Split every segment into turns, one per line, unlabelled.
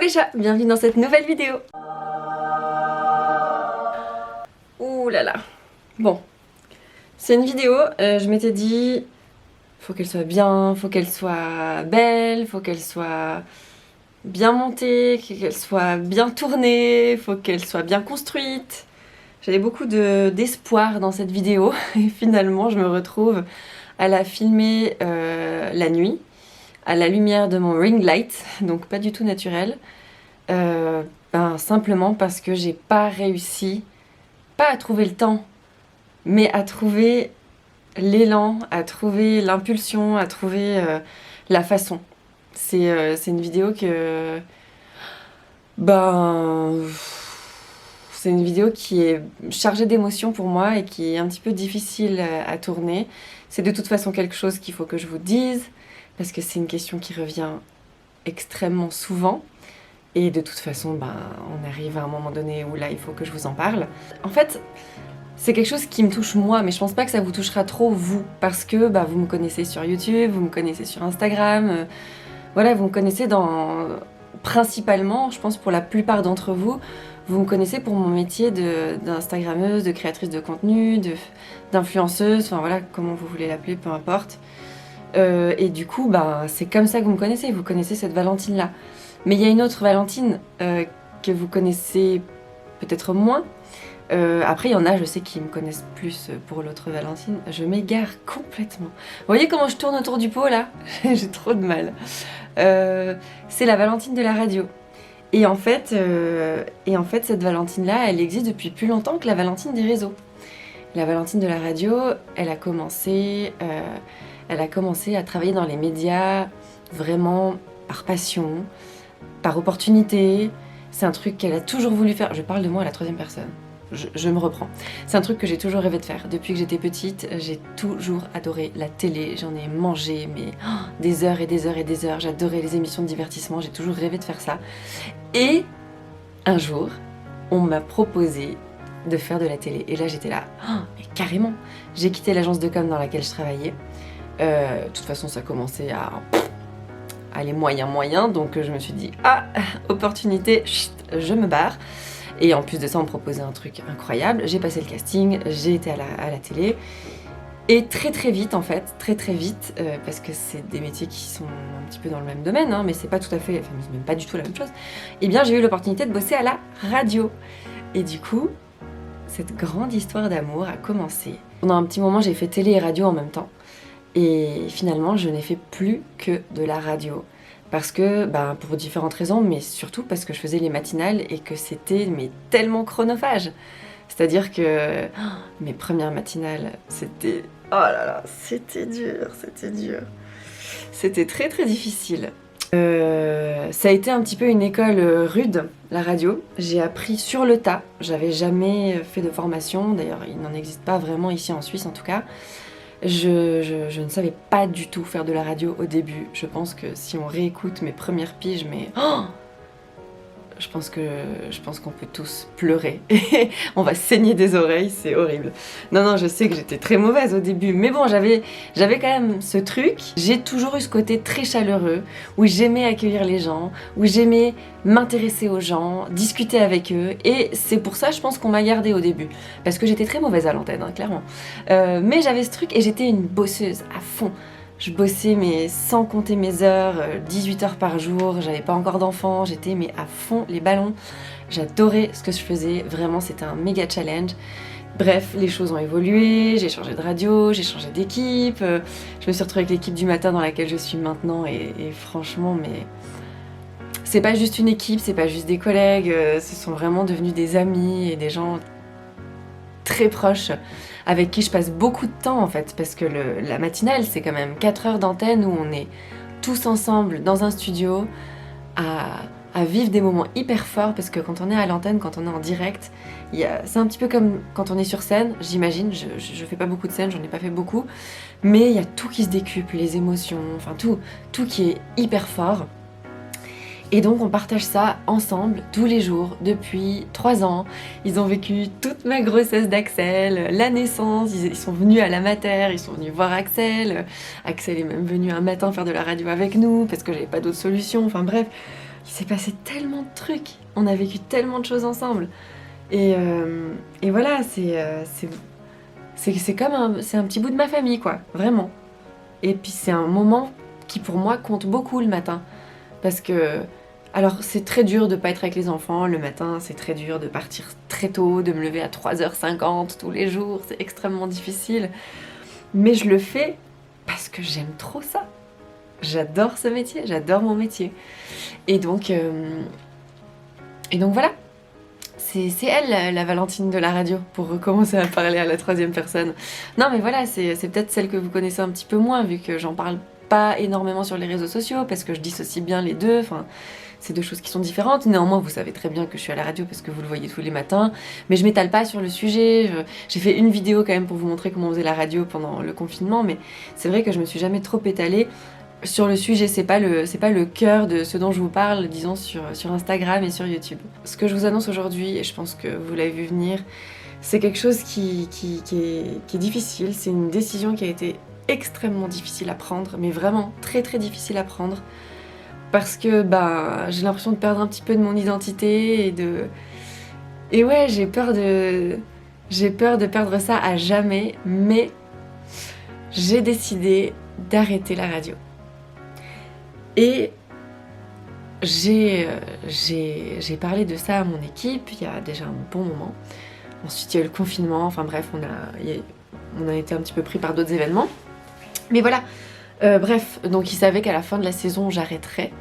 les chats, bienvenue dans cette nouvelle vidéo. Ouh là là. Bon, c'est une vidéo, je m'étais dit, faut qu'elle soit bien, faut qu'elle soit belle, faut qu'elle soit bien montée, qu'elle soit bien tournée, faut qu'elle soit bien construite. J'avais beaucoup d'espoir dans cette vidéo et finalement je me retrouve à la filmer la nuit, à la lumière de mon ring light, donc pas du tout naturel. Simplement parce que j'ai pas réussi, pas à trouver le temps, mais à trouver l'élan, à trouver l'impulsion, à trouver la façon. C'est une vidéo que... c'est une vidéo qui est chargée d'émotions pour moi et qui est un petit peu difficile à tourner. C'est de toute façon quelque chose qu'il faut que je vous dise, parce que c'est une question qui revient extrêmement souvent. Et de toute façon, on arrive à un moment donné où là, il faut que je vous en parle. En fait, c'est quelque chose qui me touche moi, mais je pense pas que ça vous touchera trop vous, parce que vous me connaissez sur YouTube, vous me connaissez sur Instagram, voilà, vous me connaissez principalement, je pense pour la plupart d'entre vous, vous me connaissez pour mon métier d'instagrammeuse, de créatrice de contenu, d'influenceuse, enfin voilà, comment vous voulez l'appeler, peu importe. Et du coup, c'est comme ça que vous connaissez cette Valentine-là. Mais il y a une autre Valentine que vous connaissez peut-être moins. Après, il y en a, je sais, qui me connaissent plus pour l'autre Valentine. Je m'égare complètement. Vous voyez comment je tourne autour du pot, là? J'ai trop de mal. C'est la Valentine de la radio. Et en fait, cette Valentine-là, elle existe depuis plus longtemps que la Valentine des réseaux. La Valentine de la radio, elle a commencé à travailler dans les médias vraiment par passion, par opportunité. C'est un truc qu'elle a toujours voulu faire. Je parle de moi à la troisième personne. Je me reprends. C'est un truc que j'ai toujours rêvé de faire. Depuis que j'étais petite, j'ai toujours adoré la télé. J'en ai mangé des heures et des heures et des heures. J'adorais les émissions de divertissement. J'ai toujours rêvé de faire ça. Et un jour, on m'a proposé de faire de la télé. Et là, j'étais là, mais carrément. J'ai quitté l'agence de com dans laquelle je travaillais. De toute façon, ça commençait à aller moyen, donc je me suis dit, opportunité, je me barre. Et en plus de ça, on me proposait un truc incroyable. J'ai passé le casting, j'ai été à la télé. Et très vite, en fait, très vite, parce que c'est des métiers qui sont un petit peu dans le même domaine, mais c'est pas tout à fait, enfin, c'est même pas du tout la même chose. Eh bien, j'ai eu l'opportunité de bosser à la radio. Et du coup, cette grande histoire d'amour a commencé. Pendant un petit moment, j'ai fait télé et radio en même temps. Et finalement, je n'ai fait plus que de la radio. Parce que, pour différentes raisons, mais surtout parce que je faisais les matinales et que c'était tellement chronophage. C'est-à-dire que mes premières matinales, c'était... Oh là là, c'était dur. C'était très difficile. Ça a été un petit peu une école rude, la radio. J'ai appris sur le tas. J'avais jamais fait de formation. D'ailleurs, il n'en existe pas vraiment ici en Suisse en tout cas. Je ne savais pas du tout faire de la radio au début. Je pense que si on réécoute mes premières piges, je pense qu'on peut tous pleurer. On va saigner des oreilles, c'est horrible. Non, je sais que j'étais très mauvaise au début, mais bon, j'avais quand même ce truc. J'ai toujours eu ce côté très chaleureux, où j'aimais accueillir les gens, où j'aimais m'intéresser aux gens, discuter avec eux, et c'est pour ça, je pense qu'on m'a gardée au début, parce que j'étais très mauvaise à l'antenne, clairement. Mais j'avais ce truc, et j'étais une bosseuse à fond. Je bossais sans compter mes heures, 18 heures par jour, j'avais pas encore d'enfants, j'étais à fond les ballons. J'adorais ce que je faisais, vraiment c'était un méga challenge. Bref, les choses ont évolué, j'ai changé de radio, j'ai changé d'équipe, je me suis retrouvée avec l'équipe du matin dans laquelle je suis maintenant et franchement, c'est pas juste une équipe, c'est pas juste des collègues, ce sont vraiment devenus des amis et des gens très proches avec qui je passe beaucoup de temps en fait, parce que la matinale c'est quand même 4 heures d'antenne où on est tous ensemble dans un studio à vivre des moments hyper forts, parce que quand on est à l'antenne, quand on est en direct, c'est un petit peu comme quand on est sur scène, j'imagine, je fais pas beaucoup de scènes, j'en ai pas fait beaucoup, mais il y a tout qui se décuple, les émotions, enfin tout qui est hyper fort. Et donc on partage ça ensemble tous les jours depuis 3 ans. Ils ont vécu toute ma grossesse d'Axel, la naissance, ils sont venus à la mater, ils sont venus voir Axel. Axel est même venu un matin faire de la radio avec nous parce que j'avais pas d'autre solution, enfin bref. il s'est passé tellement de trucs. On a vécu tellement de choses ensemble. Et voilà, c'est comme c'est un petit bout de ma famille, quoi, vraiment. Et puis c'est un moment qui pour moi compte beaucoup le matin. Parce que, alors c'est très dur de pas être avec les enfants le matin, c'est très dur de partir très tôt, de me lever à 3h50 tous les jours, c'est extrêmement difficile. Mais je le fais parce que j'aime trop ça. J'adore ce métier, j'adore mon métier. Et donc voilà. C'est elle, la Valentine de la radio, pour recommencer à parler à la troisième personne. Non mais voilà, c'est peut-être celle que vous connaissez un petit peu moins, vu que j'en parle pas énormément sur les réseaux sociaux, parce que je dissocie bien les deux, enfin, c'est deux choses qui sont différentes. Néanmoins, vous savez très bien que je suis à la radio, parce que vous le voyez tous les matins, mais je m'étale pas sur le sujet. J'ai fait une vidéo quand même pour vous montrer comment on faisait la radio pendant le confinement, mais c'est vrai que je me suis jamais trop étalée sur le sujet, c'est pas le cœur de ce dont je vous parle, disons, sur Instagram et sur YouTube. Ce que je vous annonce aujourd'hui, et je pense que vous l'avez vu venir, c'est quelque chose qui est difficile. C'est une décision qui a été extrêmement difficile à prendre, mais vraiment très très difficile à prendre. Parce que j'ai l'impression de perdre un petit peu de mon identité et ouais, j'ai peur de perdre ça à jamais, mais j'ai décidé d'arrêter la radio. Et j'ai parlé de ça à mon équipe il y a déjà un bon moment. Ensuite, il y a eu le confinement. Enfin bref, on a été un petit peu pris par d'autres événements. Mais voilà. Bref, donc ils savaient qu'à la fin de la saison, j'arrêterais.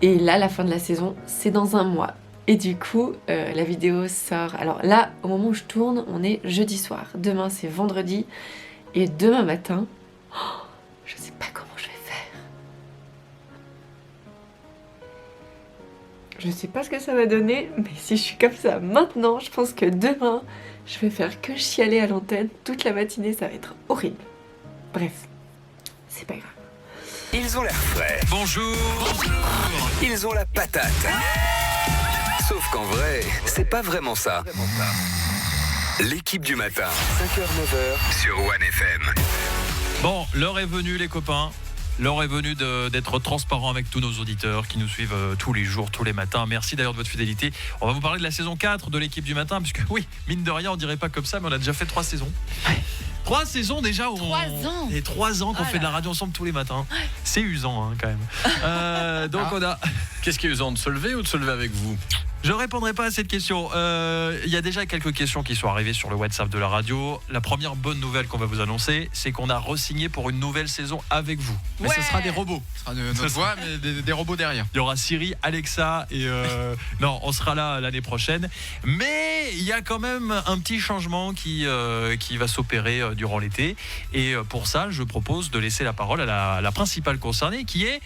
Et là, la fin de la saison, c'est dans un mois. Et du coup, la vidéo sort. Alors là, au moment où je tourne, on est jeudi soir. Demain, c'est vendredi. Et demain matin, je sais pas comment je vais faire. Je sais pas ce que ça va donner, mais si je suis comme ça maintenant, je pense que demain, je vais faire que chialer à l'antenne toute la matinée, ça va être horrible. Bref, c'est pas grave.
Ils ont l'air frais. Bonjour. Ils ont la patate. Sauf qu'en vrai, c'est pas vraiment ça. L'équipe du matin, 5h-9h sur One FM.
Bon, l'heure est venue les copains. L'heure est venue d'être transparent avec tous nos auditeurs qui nous suivent tous les jours, tous les matins. Merci d'ailleurs de votre fidélité. On va vous parler de la saison 4 de l'équipe du matin, puisque oui, mine de rien, on dirait pas comme ça, mais on a déjà fait 3 saisons. 3 saisons déjà.
3 ans.
Et 3 ans qu'on fait de la radio ensemble tous les matins. C'est usant quand même. Donc on a...
Qu'est-ce qui est usant, de se lever ou de se lever avec vous ?
Je répondrai pas à cette question. Il y a déjà quelques questions qui sont arrivées sur le WhatsApp de la radio. La première bonne nouvelle qu'on va vous annoncer, c'est qu'on a re-signé pour une nouvelle saison avec vous.
Mais ce sera des robots. Ce sera notre voix, mais des robots derrière.
Il y aura Siri, Alexa et... non, on sera là l'année prochaine. Mais il y a quand même un petit changement qui va s'opérer durant l'été. Et pour ça, je propose de laisser la parole à la principale concernée, qui est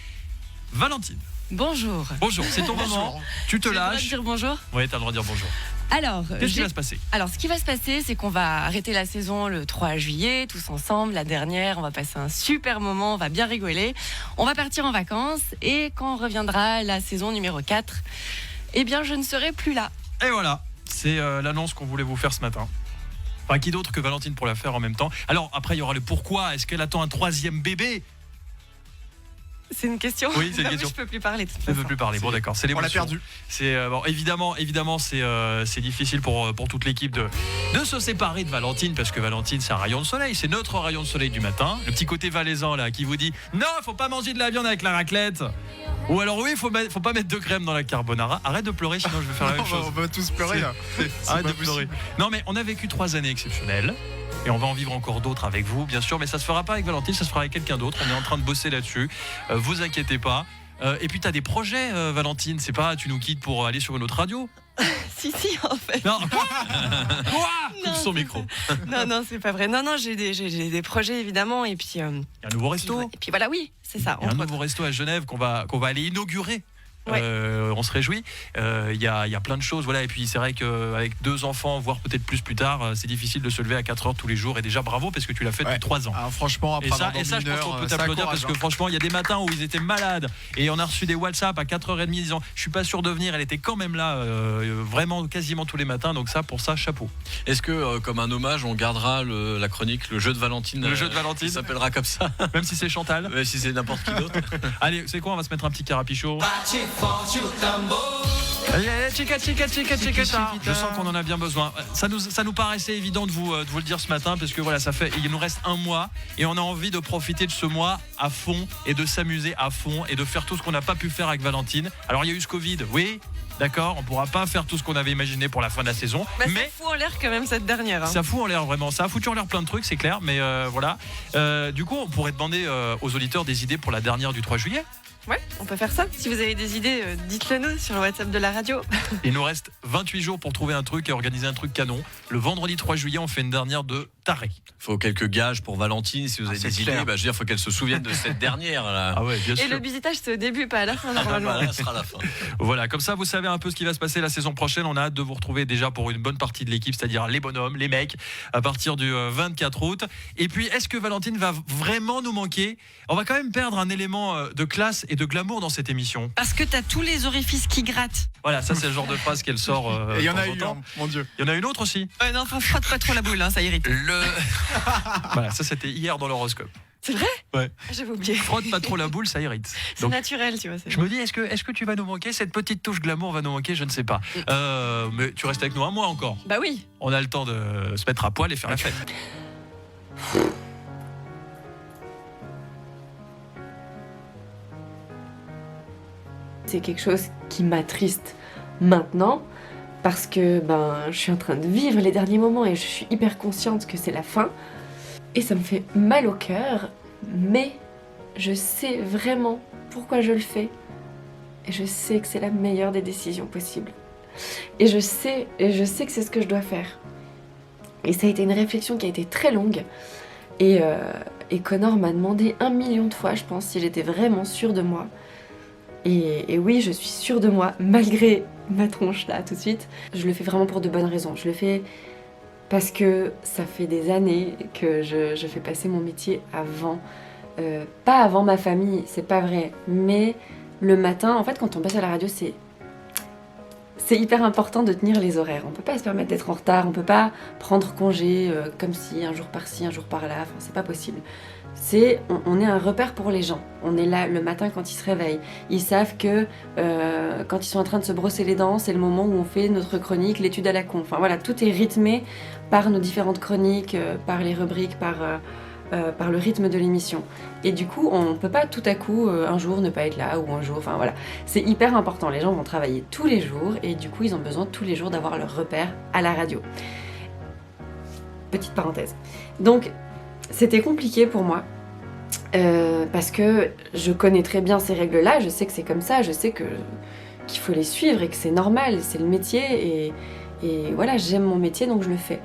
Valentine.
Bonjour.
Bonjour, c'est ton moment. Tu te lâches.
Tu as le droit de dire bonjour ?
Oui, tu as le droit de dire bonjour.
Alors,
qu'est-ce qui va se passer ?
Alors, ce qui va se passer, c'est qu'on va arrêter la saison le 3 juillet, tous ensemble. La dernière, on va passer un super moment, on va bien rigoler. On va partir en vacances et quand reviendra la saison numéro 4, eh bien, je ne serai plus là.
Et voilà, c'est l'annonce qu'on voulait vous faire ce matin. Enfin, qui d'autre que Valentine pour la faire en même temps ? Alors, après, il y aura le pourquoi. Est-ce qu'elle attend un 3e bébé ?
C'est une question.
Oui, c'est une question.
Je peux plus parler.
Je ne peux plus parler. Bon, d'accord. C'est l'émotion.
On l'a perdu.
C'est bon, évidemment, c'est difficile pour toute l'équipe de se séparer de Valentine, parce que Valentine, c'est un rayon de soleil. C'est notre rayon de soleil du matin. Le petit côté valaisan là qui vous dit non, faut pas manger de la viande avec la raclette. Ou alors oui, faut pas mettre de crème dans la carbonara. Arrête de pleurer, sinon je vais faire la même chose.
On va tous pleurer là.
Arrête de pleurer. Non, mais on a vécu 3 années exceptionnelles. Et on va en vivre encore d'autres avec vous, bien sûr, mais ça se fera pas avec Valentine, ça se fera avec quelqu'un d'autre. On est en train de bosser là-dessus. Vous inquiétez pas. Et puis tu as des projets, Valentine. C'est pas tu nous quittes pour aller sur une autre radio.
Si, en fait.
Non. Quoi coupe son micro.
Non, c'est pas vrai. Non, j'ai des projets évidemment. Et puis. Il y a
un nouveau resto.
Et puis voilà, oui, c'est ça.
Il y a un nouveau resto à Genève qu'on va aller inaugurer.
Ouais.
On se réjouit. Il y a plein de choses, voilà. Et puis c'est vrai qu'avec 2 enfants, voire peut-être plus tard, c'est difficile de se lever à 4h tous les jours. Et déjà bravo, parce que tu l'as fait depuis 3 ans.
Alors, franchement, après
et ça je pense qu'on peut t'applaudir, parce que franchement, il y a des matins où ils étaient malades et on a reçu des WhatsApp à 4h30 disant je suis pas sûr de venir. Elle était quand même là, vraiment quasiment tous les matins. Donc ça, pour ça, chapeau.
Est-ce que comme un hommage, on gardera la chronique, le jeu de Valentine?
Le jeu de Valentine
s'appellera comme ça.
Même si c'est Chantal.
Même si c'est n'importe qui d'autre.
Allez, c'est quoi? On va se mettre un petit carapicho. Chica. Je sens qu'on en a bien besoin. Ça nous paraissait évident de vous le dire ce matin parce que voilà, il nous reste un mois et on a envie de profiter de ce mois à fond et de s'amuser à fond et de faire tout ce qu'on n'a pas pu faire avec Valentine. Alors il y a eu ce Covid, oui. D'accord, on pourra pas faire tout ce qu'on avait imaginé pour la fin de la saison.
Mais
mais
ça fout en l'air quand même cette dernière.
Ça fout en l'air vraiment. Ça a foutu en l'air plein de trucs, c'est clair. Mais voilà. Du coup, on pourrait demander aux auditeurs des idées pour la dernière du 3 juillet.
Ouais, on peut faire ça. Si vous avez des idées, dites-le nous sur le WhatsApp de la radio.
Il nous reste 28 jours pour trouver un truc et organiser un truc canon. Le vendredi 3 juillet, on fait une dernière de taré.
Faut quelques gages pour Valentine. Si vous avez des idées, je veux dire, faut qu'elle se souvienne de cette dernière. Là.
Ah ouais, bien sûr.
Et le visitage, c'est au début, pas à la fin, normalement.
Là, ce sera la fin.
Voilà, comme ça, vous savez un peu ce qui va se passer la saison prochaine. On a hâte de vous retrouver déjà pour une bonne partie de l'équipe, c'est-à-dire les bonhommes, les mecs, à partir du 24 août. Et puis, est-ce que Valentine va vraiment nous manquer ? On va quand même perdre un élément de classe et de glamour dans cette émission.
Parce que t'as tous les orifices qui grattent.
Voilà, ça c'est le genre de phrase qu'elle sort.
Et il y en a
de temps
eu,
en temps.
mon Dieu.
Il y en a une autre aussi.
Ouais, non, frotte pas trop la boule, hein, ça irrite.
Voilà, ça c'était hier dans l'horoscope.
C'est vrai ?
Ouais.
J'avais oublié.
Frotte pas trop la boule, ça irrite.
C'est naturel, tu vois.
Je me dis, est-ce que tu vas nous manquer ? Cette petite touche glamour va nous manquer, je ne sais pas. Mais tu restes avec nous un mois encore.
Bah oui.
On a le temps de se mettre à poil et faire la fête.
C'est quelque chose qui m'attriste maintenant parce que je suis en train de vivre les derniers moments et je suis hyper consciente que c'est la fin. Et ça me fait mal au cœur, mais je sais vraiment pourquoi je le fais. Et je sais que c'est la meilleure des décisions possibles. Et je sais que c'est ce que je dois faire. Et ça a été une réflexion qui a été très longue. Et Connor m'a demandé 1 million de fois, je pense, si j'étais vraiment sûre de moi. Et oui, je suis sûre de moi, malgré ma tronche là, tout de suite. Je le fais vraiment pour de bonnes raisons. Je le fais parce que ça fait des années que je fais passer mon métier avant. Pas avant ma famille, c'est pas vrai. Mais le matin, en fait, quand on passe à la radio, c'est hyper important de tenir les horaires. On peut pas se permettre d'être en retard, on peut pas prendre congé comme si un jour par-ci, un jour par-là. Enfin, c'est pas possible. On est un repère pour les gens. On est là le matin quand ils se réveillent. Ils savent que quand ils sont en train de se brosser les dents, c'est le moment où on fait notre chronique, l'étude à la con. Enfin voilà, tout est rythmé par nos différentes chroniques, par les rubriques, par le rythme de l'émission. Et du coup, on peut pas tout à coup un jour ne pas être là ou un jour. Enfin voilà, c'est hyper important. Les gens vont travailler tous les jours et du coup, ils ont besoin tous les jours d'avoir leur repère à la radio. Petite parenthèse. Donc c'était compliqué pour moi parce que je connais très bien ces règles-là, je sais que c'est comme ça, je sais qu'il faut les suivre et que c'est normal, c'est le métier et voilà, j'aime mon métier donc je le fais.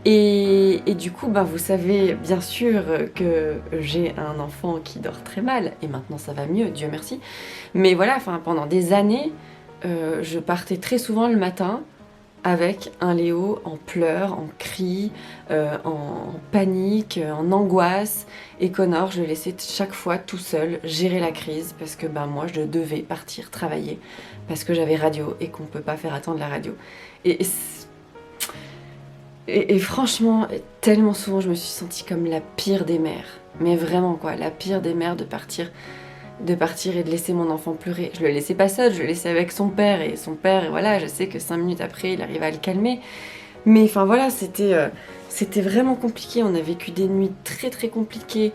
Et du coup, vous savez bien sûr que j'ai un enfant qui dort très mal et maintenant ça va mieux, Dieu merci. Mais voilà, pendant des années, je partais très souvent le matin avec un Léo en pleurs, en cris, en panique, en angoisse. Et Connor, je le laissais chaque fois tout seul gérer la crise parce que moi, je devais partir travailler parce que j'avais radio et qu'on ne peut pas faire attendre la radio. Et franchement, tellement souvent, je me suis sentie comme la pire des mères. Mais vraiment, quoi, la pire des mères de partir et de laisser mon enfant pleurer. Je le laissais pas seul, je le laissais avec son père. Et son père, voilà, je sais que 5 minutes après, il arrive à le calmer. Mais voilà, c'était vraiment compliqué. On a vécu des nuits très très compliquées.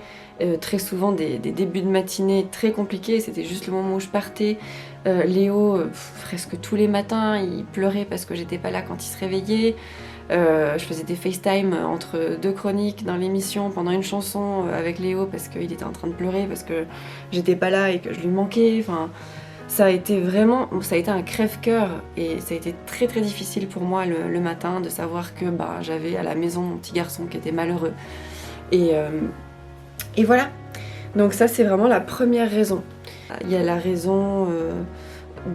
Très souvent des débuts de matinée très compliqués. C'était juste le moment où je partais. Léo, presque tous les matins, il pleurait parce que j'étais pas là quand il se réveillait. Je faisais des FaceTime entre 2 chroniques dans l'émission pendant une chanson avec Léo parce qu'il était en train de pleurer parce que j'étais pas là et que je lui manquais. Ça a été un crève-cœur et ça a été très très difficile pour moi le matin de savoir que j'avais à la maison mon petit garçon qui était malheureux. Et voilà. Donc ça c'est vraiment la première raison. Il y a la raison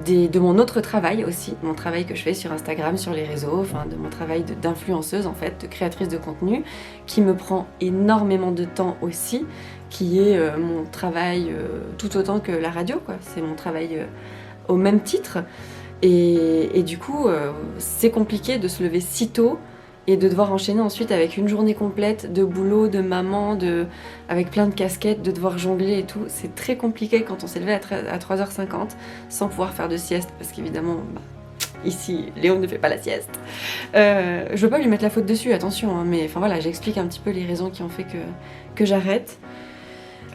de mon autre travail aussi, mon travail que je fais sur Instagram, sur les réseaux, de mon travail d'influenceuse en fait, de créatrice de contenu, qui me prend énormément de temps aussi, qui est mon travail tout autant que la radio, quoi. C'est mon travail au même titre. Et du coup, c'est compliqué de se lever si tôt et de devoir enchaîner ensuite avec une journée complète de boulot, de maman, avec plein de casquettes, de devoir jongler et tout. C'est très compliqué quand on s'est levé à 3h50 sans pouvoir faire de sieste parce qu'évidemment, ici, Léo ne fait pas la sieste. Je veux pas lui mettre la faute dessus, attention, hein, mais enfin voilà, j'explique un petit peu les raisons qui ont fait que j'arrête.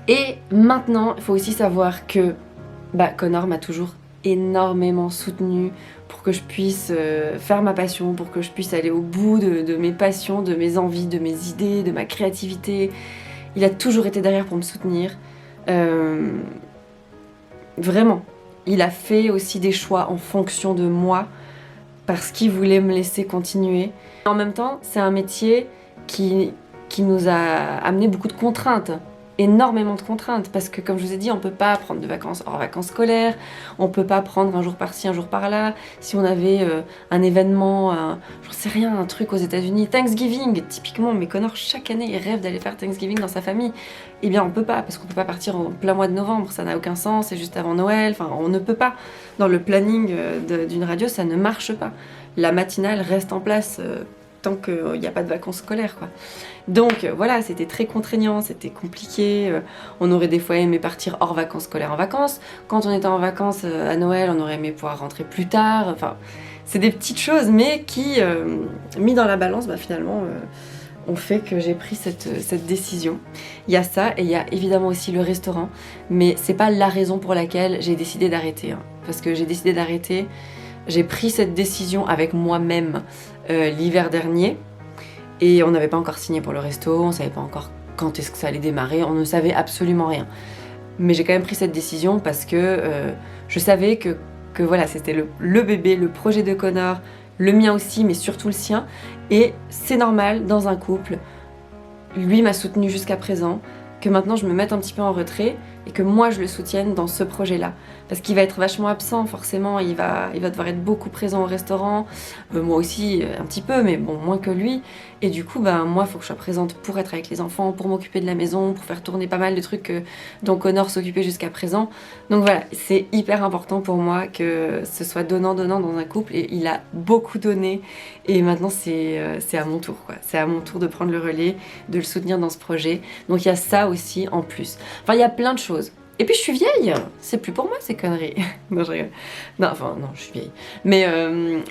Et maintenant, il faut aussi savoir que Connor m'a toujours énormément soutenue pour que je puisse faire ma passion, pour que je puisse aller au bout de mes passions, de mes envies, de mes idées, de ma créativité. Il a toujours été derrière pour me soutenir. Vraiment. Il a fait aussi des choix en fonction de moi parce qu'il voulait me laisser continuer. En même temps, c'est un métier qui nous a amené beaucoup de contraintes. Énormément de contraintes parce que comme je vous ai dit, on peut pas prendre de vacances hors vacances scolaires, on peut pas prendre un jour par-ci, un jour par-là. Si on avait un événement, j'en sais rien, un truc aux États-Unis, Thanksgiving, typiquement, mais Connor chaque année il rêve d'aller faire Thanksgiving dans sa famille. Eh bien on peut pas parce qu'on peut pas partir en plein mois de novembre, ça n'a aucun sens, c'est juste avant Noël, enfin on ne peut pas. Dans le planning d'une radio, ça ne marche pas. La matinale reste en place tant qu'il n'y a pas de vacances scolaires, quoi. Donc voilà, c'était très contraignant, c'était compliqué. On aurait des fois aimé partir hors vacances scolaires en vacances. Quand on était en vacances à Noël, on aurait aimé pouvoir rentrer plus tard. Enfin, c'est des petites choses, mais qui, mis dans la balance, finalement, ont fait que j'ai pris cette décision. Il y a ça, et il y a évidemment aussi le restaurant. Mais c'est pas la raison pour laquelle j'ai décidé d'arrêter. Hein. Parce que j'ai décidé d'arrêter, j'ai pris cette décision avec moi-même l'hiver dernier. Et on n'avait pas encore signé pour le resto, on savait pas encore quand est-ce que ça allait démarrer, on ne savait absolument rien. Mais j'ai quand même pris cette décision parce que je savais que voilà, c'était le bébé, le projet de Connor, le mien aussi, mais surtout le sien. Et c'est normal dans un couple, lui m'a soutenue jusqu'à présent, que maintenant je me mette un petit peu en retrait et que moi je le soutienne dans ce projet-là. Parce qu'il va être vachement absent forcément, il va devoir être beaucoup présent au restaurant, moi aussi un petit peu, mais bon, moins que lui. Et du coup, moi il faut que je sois présente pour être avec les enfants, pour m'occuper de la maison, pour faire tourner pas mal de trucs dont Connor s'occupait jusqu'à présent. Donc voilà, c'est hyper important pour moi que ce soit donnant-donnant dans un couple, et il a beaucoup donné, et maintenant c'est à mon tour, quoi. C'est à mon tour de prendre le relais, de le soutenir dans ce projet. Donc il y a ça aussi en plus. Enfin, il y a plein de choses. Et puis je suis vieille, c'est plus pour moi ces conneries. Non, je rigole. Non, je suis vieille. Mais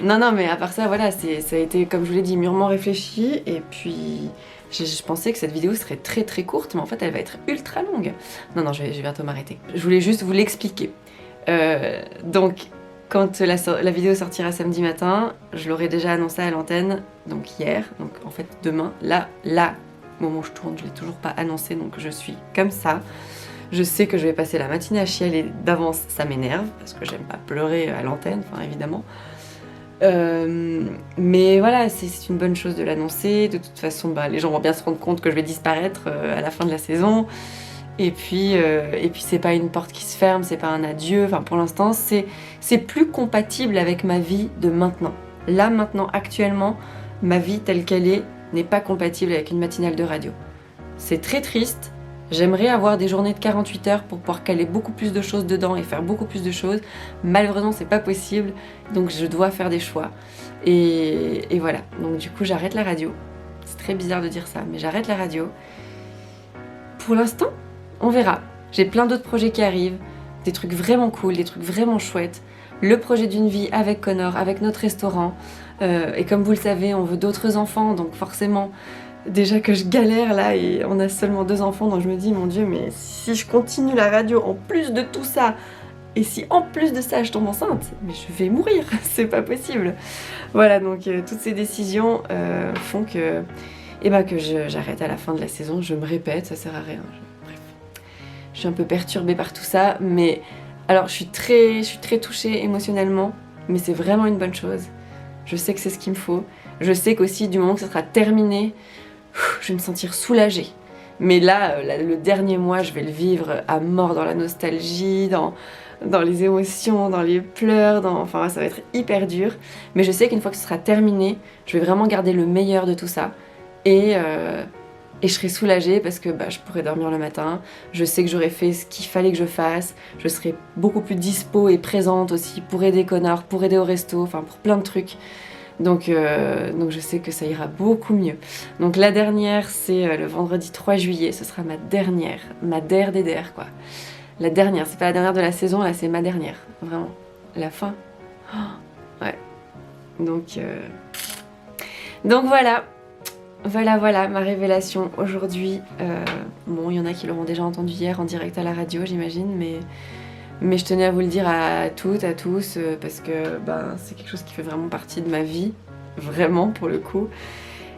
non, mais à part ça, voilà, ça a été, comme je vous l'ai dit, mûrement réfléchi. Et puis je pensais que cette vidéo serait très très courte, mais en fait elle va être ultra longue. Non, je vais bientôt m'arrêter. Je voulais juste vous l'expliquer. Donc, quand la vidéo sortira samedi matin, je l'aurai déjà annoncé à l'antenne, donc hier, donc en fait demain. Là, au moment où je tourne, je l'ai toujours pas annoncé, donc je suis comme ça. Je sais que je vais passer la matinée à chialer, d'avance ça m'énerve, parce que j'aime pas pleurer à l'antenne, enfin évidemment. Mais voilà, c'est une bonne chose de l'annoncer. De toute façon, les gens vont bien se rendre compte que je vais disparaître à la fin de la saison. Et puis c'est pas une porte qui se ferme, c'est pas un adieu. Enfin, pour l'instant, c'est plus compatible avec ma vie de maintenant. Là, maintenant, actuellement, ma vie telle qu'elle est n'est pas compatible avec une matinale de radio. C'est très triste. J'aimerais avoir des journées de 48 heures pour pouvoir caler beaucoup plus de choses dedans et faire beaucoup plus de choses. Malheureusement, c'est pas possible, donc je dois faire des choix. Et voilà, donc du coup, j'arrête la radio. C'est très bizarre de dire ça, mais j'arrête la radio. Pour l'instant, on verra. J'ai plein d'autres projets qui arrivent, des trucs vraiment cool, des trucs vraiment chouettes. Le projet d'une vie avec Connor, avec notre restaurant. Et comme vous le savez, on veut d'autres enfants, donc forcément... Déjà que je galère là et on a seulement 2 enfants, donc je me dis mon Dieu, mais si je continue la radio en plus de tout ça, et si en plus de ça je tombe enceinte, mais je vais mourir, c'est pas possible. Voilà, donc toutes ces décisions font que j'arrête à la fin de la saison. Je me répète, ça sert à rien. Bref, je suis un peu perturbée par tout ça, mais alors je suis très touchée émotionnellement, mais c'est vraiment une bonne chose. Je sais que c'est ce qu'il me faut. Je sais qu'aussi du moment que ça sera terminé, je vais me sentir soulagée. Mais là, le dernier mois, je vais le vivre à mort dans la nostalgie, dans les émotions, dans les pleurs, enfin ça va être hyper dur. Mais je sais qu'une fois que ce sera terminé, je vais vraiment garder le meilleur de tout ça. Et je serai soulagée parce que je pourrai dormir le matin. Je sais que j'aurai fait ce qu'il fallait que je fasse. Je serai beaucoup plus dispo et présente aussi pour aider Connor, pour aider au resto, enfin pour plein de trucs. Donc je sais que ça ira beaucoup mieux. Donc la dernière, c'est le vendredi 3 juillet. Ce sera ma dernière des der, quoi. La dernière, c'est pas la dernière de la saison, là c'est ma dernière. Vraiment. La fin. Oh, ouais. Donc voilà. Voilà ma révélation aujourd'hui. Bon, il y en a qui l'auront déjà entendu hier en direct à la radio, j'imagine, mais je tenais à vous le dire à toutes, à tous, parce que c'est quelque chose qui fait vraiment partie de ma vie, vraiment pour le coup.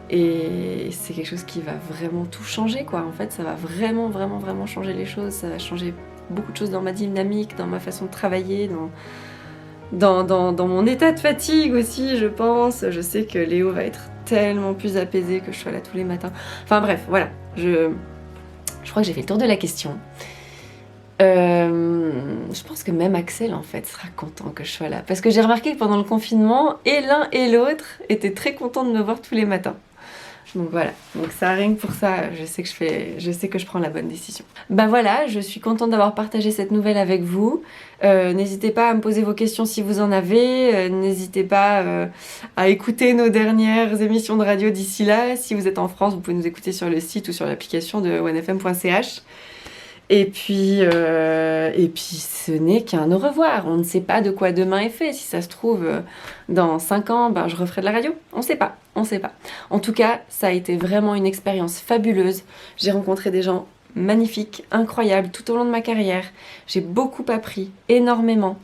Et c'est quelque chose qui va vraiment tout changer, quoi. En fait, ça va vraiment changer les choses. Ça va changer beaucoup de choses dans ma dynamique, dans ma façon de travailler, dans mon état de fatigue aussi, je pense. Je sais que Léo va être tellement plus apaisé que je sois là tous les matins. Enfin bref, voilà. Je crois que j'ai fait le tour de la question. Je pense que même Axel, en fait, sera content que je sois là. Parce que j'ai remarqué que pendant le confinement, et l'un et l'autre étaient très contents de me voir tous les matins. Donc voilà, donc ça, rien que pour ça, je sais que je prends la bonne décision. Voilà, je suis contente d'avoir partagé cette nouvelle avec vous. N'hésitez pas à me poser vos questions si vous en avez. N'hésitez pas à écouter nos dernières émissions de radio d'ici là. Si vous êtes en France, vous pouvez nous écouter sur le site ou sur l'application de onefm.ch. Et puis ce n'est qu'un au revoir. On ne sait pas de quoi demain est fait. Si ça se trouve, dans 5 ans, je referai de la radio. On sait pas. En tout cas, ça a été vraiment une expérience fabuleuse. J'ai rencontré des gens magnifiques, incroyables, tout au long de ma carrière. J'ai beaucoup appris, énormément.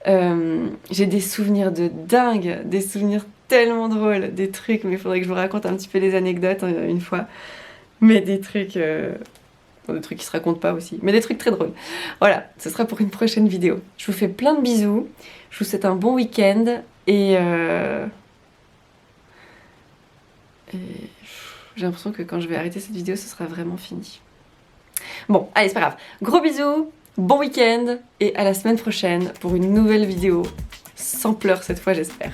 J'ai des souvenirs de dingue, des souvenirs tellement drôles, des trucs, mais il faudrait que je vous raconte un petit peu les anecdotes une fois. Mais des trucs... des trucs qui se racontent pas aussi, mais des trucs très drôles. Voilà, ce sera pour une prochaine vidéo. Je vous fais plein de bisous, je vous souhaite un bon week-end et j'ai l'impression que quand je vais arrêter cette vidéo, ce sera vraiment fini. Bon, allez, c'est pas grave. Gros bisous, bon week-end et à la semaine prochaine pour une nouvelle vidéo. Sans pleurs cette fois, j'espère.